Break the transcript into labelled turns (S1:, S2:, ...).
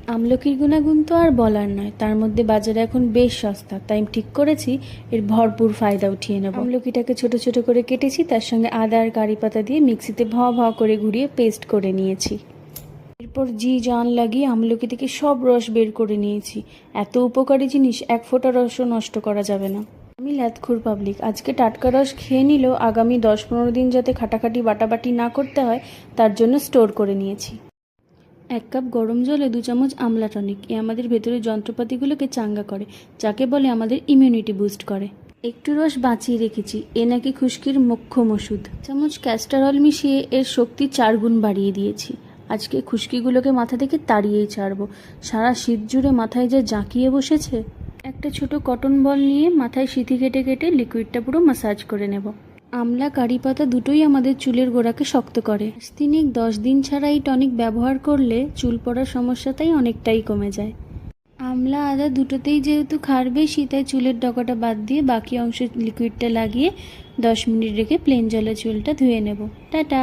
S1: আমলকির গুণাগুণ তো আর বলার নয়, তার মধ্যে বাজারে এখন বেশ সস্তা, তাই ঠিক করেছি এর ভরপুর ফায়দা উঠিয়ে নেব। আমলকিটাকে ছোট ছোট করে কেটেছি, তার সঙ্গে আদা আর কারি পাতা দিয়ে মিক্সিতে ভ করে ঘুরিয়ে পেস্ট করে নিয়েছি। এরপর জি জান লাগিয়ে আমলকি থেকে সব রস বের করে নিয়েছি। এত উপকারী জিনিস এক ফোঁটা রসও নষ্ট করা যাবে না। আমি ল্যাদখোর পাবলিক, আজকে টাটকা রস খেয়ে নিলেও আগামী 10-15 দিন যাতে খাটাখাটি বাটাবাটি না করতে হয় তার জন্য স্টোর করে নিয়েছি। 1 কাপ গরম জলে 2 চামচ আমলা টনিক, এ আমাদের ভেতরের যন্ত্রপাতিগুলোকে চাঙ্গা করে, যাকে বলে আমাদের ইমিউনিটি বুস্ট করে। একটু রস বাঁচিয়ে রেখেছি, এ নাকি খুশকির মোক্ষম ওষুধ। চামচ ক্যাস্টর অয়েল মিশিয়ে এর শক্তি 4 গুণ বাড়িয়ে দিয়েছি। আজকে খুশকিগুলোকে মাথা থেকে তাড়িয়েই ছাড়বো। সারা শীত জুড়ে মাথায় যা জাঁকিয়ে বসেছে। একটা ছোট কটন বল নিয়ে মাথায় সিঁথি কেটে কেটে লিকুইডটা পুরো ম্যাসাজ করে নেব। আমলা কারি পাতা দুটোই আমাদের চুলের গোড়াকে শক্ত করে। 10 দিন ছাড়া এই টনিক ব্যবহার করলে চুল পড়ার সমস্যাটাই অনেকটাই কমে যায়। আমলা আদা দুটোতেই যেহেতু ক্ষার বেশি, তাই চুলের ডগাটা বাদ দিয়ে বাকি অংশ লিকুইডটা লাগিয়ে 10 মিনিট রেখে প্লেন জলে চুলটা ধুয়ে নেব। টাটা।